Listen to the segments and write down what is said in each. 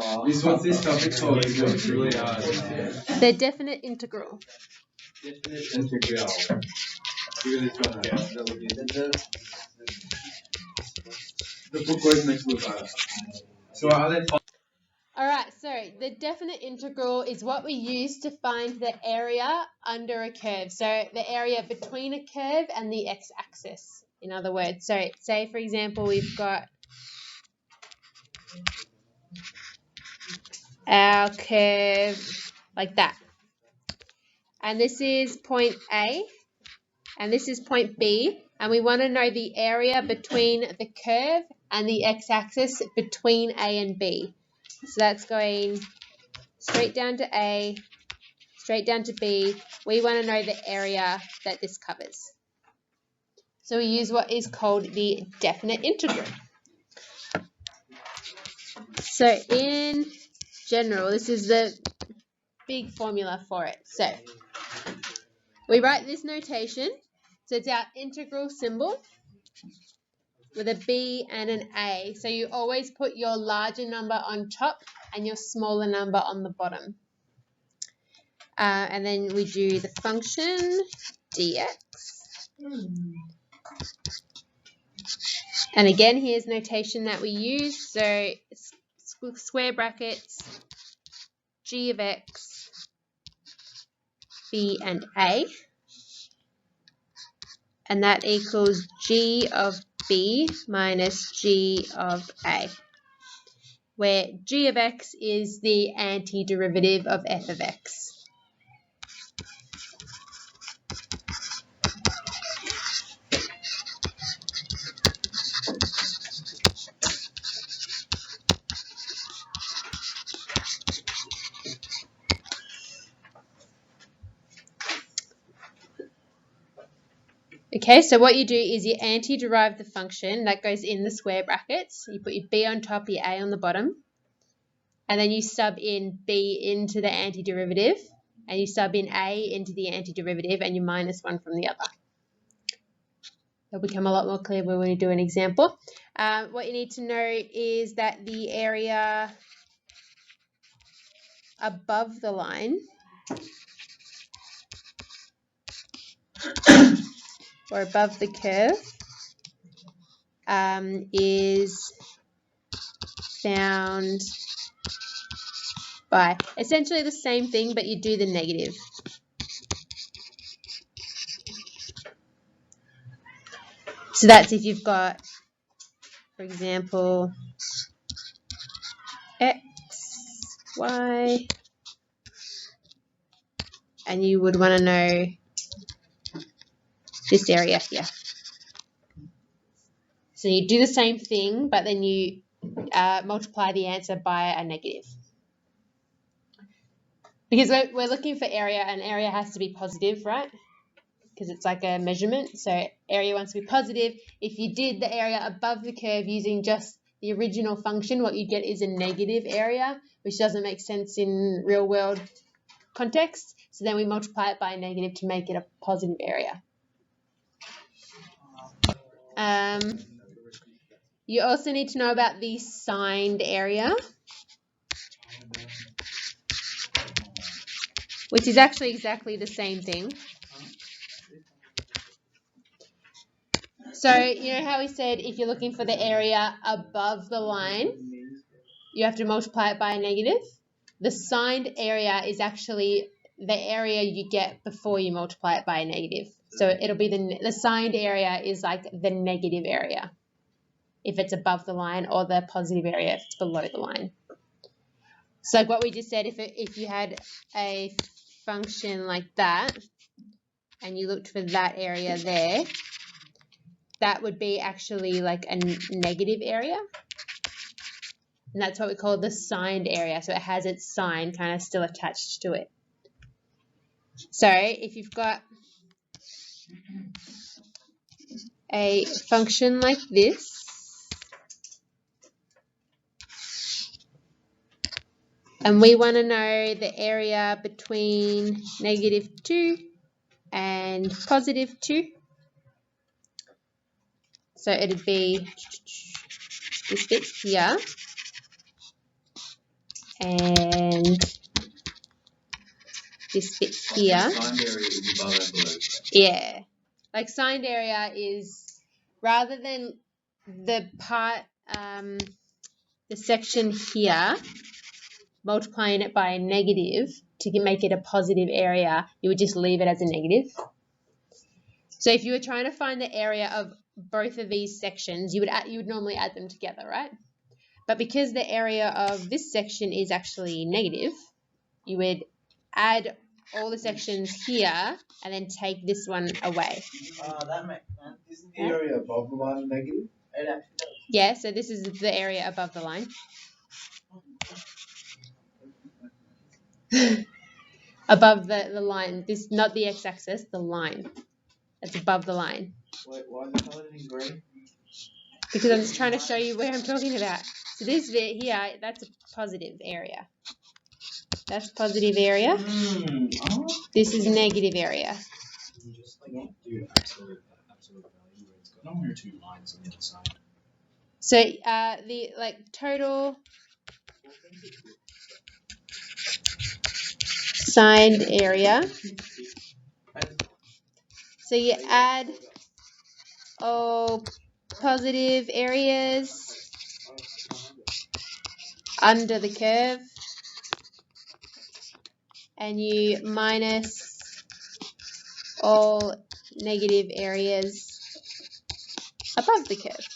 What's this topic called? It's really hard. The definite integral. Definite integral. Figure this one out. The book always makes me look harder. So are there Alright, so the definite integral is what we use to find the area under a curve. So the area between a curve and the x-axis, in other words. So say, for example, we've got our curve like that. And this is point A, and this is point B, and we want to know the area between the curve and the x-axis between A and B. So that's going straight down to A, straight down to B. We want to know the area that this covers. So we use what is called the definite integral. So in general, this is the big formula for it. So we write this notation. So it's our integral symbol with a B and an A. So you always put your larger number on top and your smaller number on the bottom. And then we do the function dx. And again, here's notation that we use. So square brackets, g of x, b and a. And that equals g of b minus g of a, where g of x is the antiderivative of f of x. Okay, so what you do is you antiderive the function that goes in the square brackets. You put your b on top, your a on the bottom, and then you sub in b into the antiderivative, and you sub in a into the antiderivative, and you minus one from the other. It'll become a lot more clear when we do an example. What you need to know is that the area above the line or above the curve is found by essentially the same thing, but you do the negative. So that's if you've got, for example, x, y, and you would want to know this area here. So you do the same thing, but then you multiply the answer by a negative. Because we're looking for area, and area has to be positive, right? Because it's like a measurement, so area wants to be positive. If you did the area above the curve using just the original function, what you get is a negative area, which doesn't make sense in real world context. So then we multiply it by a negative to make it a positive area. You also need to know about the signed area, which is actually exactly the same thing. So you know how we said if you're looking for the area above the line, you have to multiply it by a negative? The signed area is actually the area you get before you multiply it by a negative. So it'll be the signed area is like the negative area if it's above the line, or the positive area if it's below the line. So like what we just said, if you had a function like that and you looked for that area there, that would be actually like a negative area. And that's what we call the signed area. So it has its sign kind of still attached to it. So if you've got a function like this, and we want to know the area between -2 and +2. So it'd be this bit here. and this bit here. Signed area is above and below. Yeah. Like signed area is rather than the part, the section here, multiplying it by a negative to make it a positive area, you would just leave it as a negative. So if you were trying to find the area of both of these sections, you would normally add them together, right? But because the area of this section is actually negative, you would add all the sections here and then take this one away. That makes sense. Isn't the area above the line negative? Yeah, so this is the area above the line. Above the line. This not the x-axis, the line. That's above the line. Wait, why is it colored in green? Because I'm just trying to show you where I'm talking about. So this bit here, that's a positive area. That's positive area. This is negative area. You just do absolute value where it's got one or two lines on the other side. So the total signed area. So you add all positive areas under the curve and you minus all negative areas above the curve.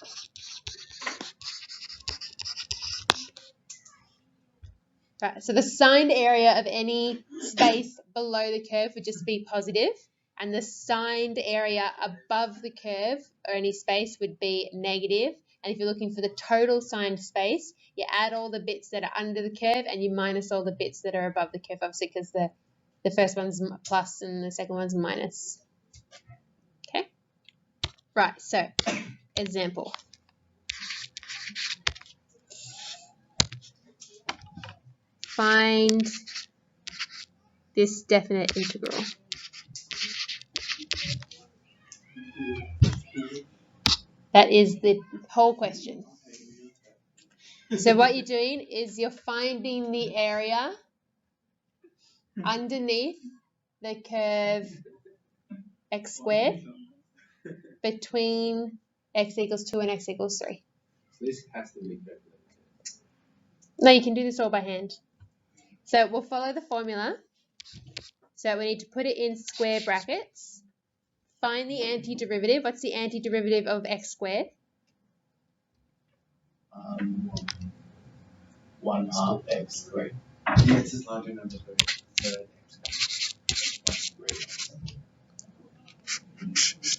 Right, so the signed area of any space below the curve would just be positive, and the signed area above the curve or any space would be negative. And if you're looking for the total signed space, you add all the bits that are under the curve and you minus all the bits that are above the curve, obviously because the first one's plus and the second one's minus. Okay? Right, so example. Find this definite integral. That is the whole question. So what you're doing is you're finding the area underneath the curve x squared between x equals 2 and x equals 3. So this has to be calculated. No, you can do this all by hand. So we'll follow the formula. So we need to put it in square brackets. Find the antiderivative. What's the antiderivative of x squared? 1/2 x squared. Yes, it's larger than the third x.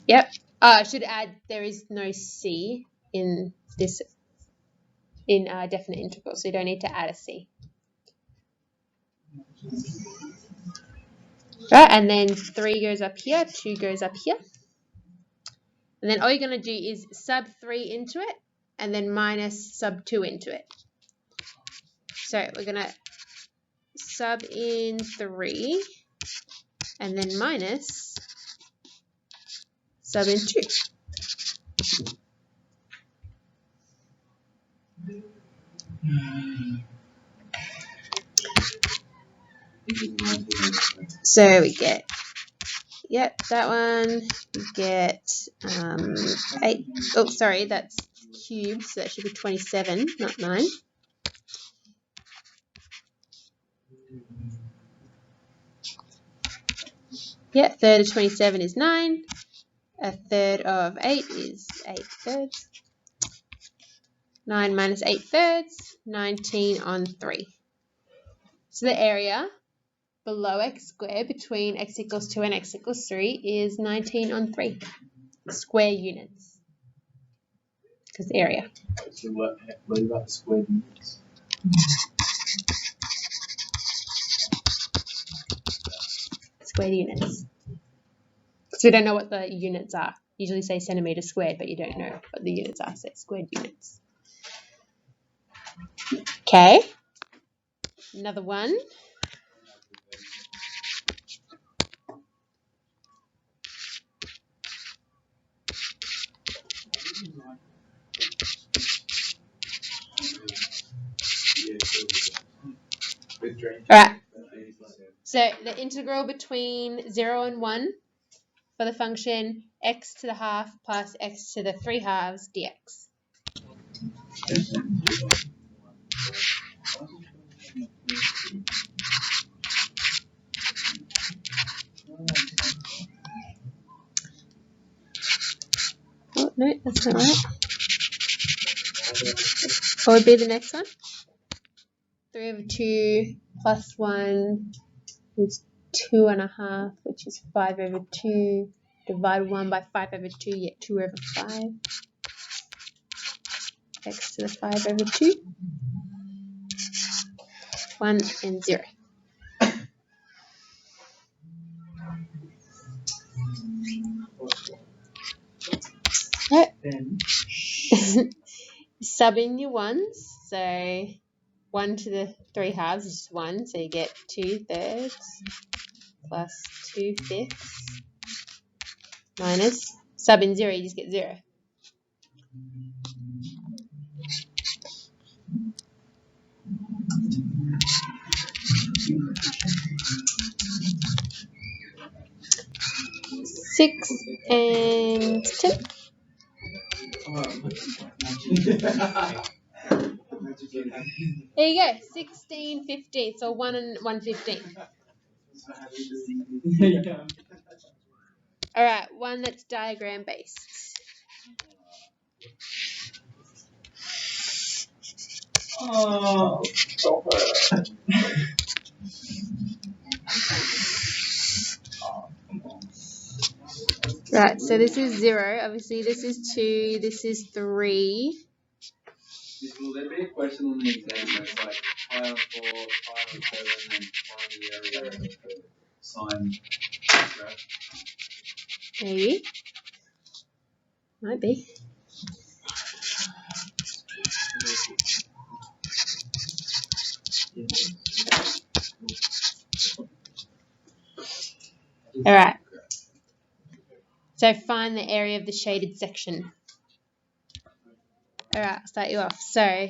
Yep. I should add there is no c in this definite integral, so you don't need to add a c. Right, and then 3 goes up here, 2 goes up here. And then all you're going to do is sub 3 into it and then minus sub 2 into it. So we're going to sub in 3 and then minus sub in 2. So we get, yep, that one, we get 8, oh sorry, that's cubed, so that should be 27, not 9. Yeah, third of 27 is 9, a third of 8 is 8 thirds, 9 minus 8 thirds, 19 on 3. So the area below x squared between x equals 2 and x equals 3 is 19 on 3 square units. Because the area. So what about the squared units? Squared units. Because we don't know what the units are. Usually say centimeters squared, but you don't know what the units are, so squared units. Okay. Another one. Alright, so the integral between 0 and 1 for the function x to the half plus x to the 3 halves dx. Oh, no, that's not right. What would be the next one? 3 over 2 plus 1 is 2.5, which is 5 over 2. Divide 1 by 5 over 2, you get 2 over 5. X to the 5 over 2. 1 and 0. Right. Sub in your ones. So 1 to the 3 halves is 1, so you get 2/3 plus 2/5 minus, sub in 0, you just get 0. Six and 10. There you go, 16, 15. So 1 and 1/15. All right, one that's diagram based. Oh, stop it. Right, so this is 0. Obviously, this is 2. This is 3. Will there be a question on the exam where it's like pi on 4, pi on 7, and find the area of the sine graph? Maybe. Might be. All right. So find the area of the shaded section. All right, I'll start you off. So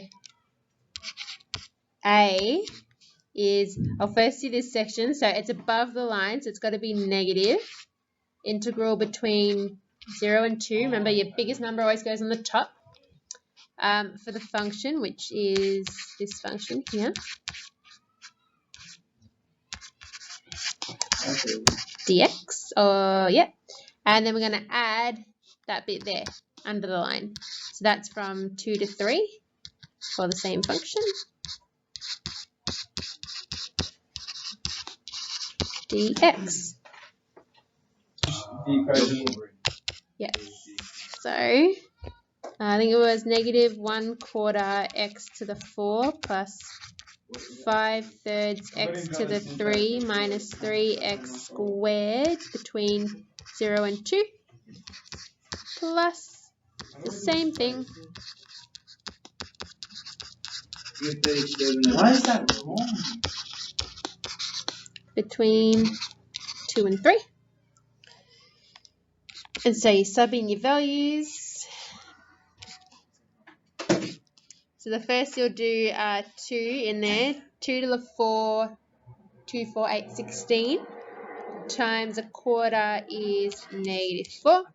A is, I'll first do this section. So it's above the line, so it's got to be negative. Integral between 0 and 2. Remember, your biggest number always goes on the top. For the function, which is this function here. Dx, yeah. And then we're going to add that bit there under the line. So that's from 2 to 3 for the same function. Dx. Yeah. So I think it was negative 1/4 x to the 4 plus 5/3 x to the 3 minus 3x squared between 0 and 2 plus the same thing. Why is that wrong? Between 2 and 3. And so you sub in your values. So the first you'll do 2 in there. 2 to the 4, 2, 4, 8, 16 times 1/4 is -4.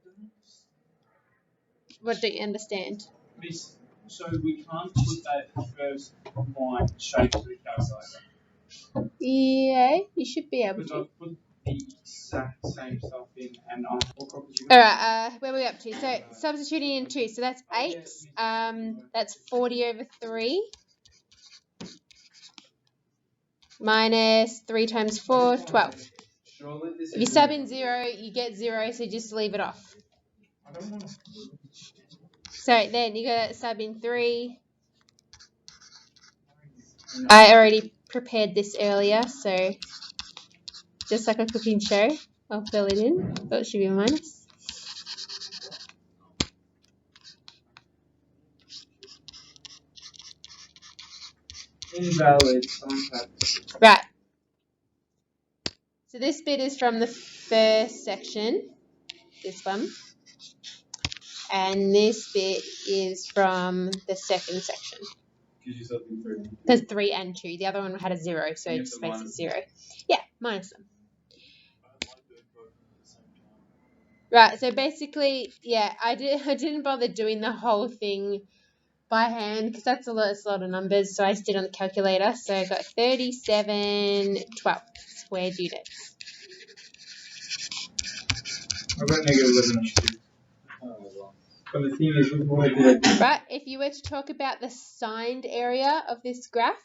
What don't you understand? Miss, so we can't put that first line straight to the calculator. Yeah, you should be able Because to. I've put the exact same stuff in and I Alright, where are we up to? So substituting in 2, so that's 8. That's 40 over 3. Minus 3 times 4, 12. If you sub in 0, you get 0, so just leave it off. So then you got to sub in 3. I already prepared this earlier, so just like a cooking show, I'll fill it in. So it should be a minus. invalid. Right. So this bit is from the first section, this one. And this bit is from the second section. Gives yourself in 3. Because 3 and 2. The other one had a 0, so You it have just to makes it minus 0. Yeah, minus them. I like doing both at the same time. Right, so basically, yeah, I didn't bother doing the whole thing by hand because that's a lot of numbers, so I just did it on the calculator. So I got 37/12 squared units. I've got negative 11. Oh, well. But the thing is, what I did, Right, if you were to talk about the signed area of this graph,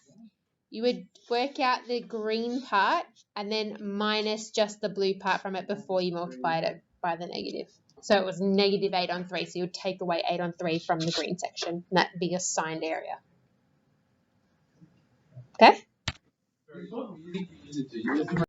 you would work out the green part and then minus just the blue part from it before you multiplied it by the negative. So it was negative 8 on 3, so you would take away 8 on 3 from the green section, and that'd be your signed area. Okay? You think you use it to use it.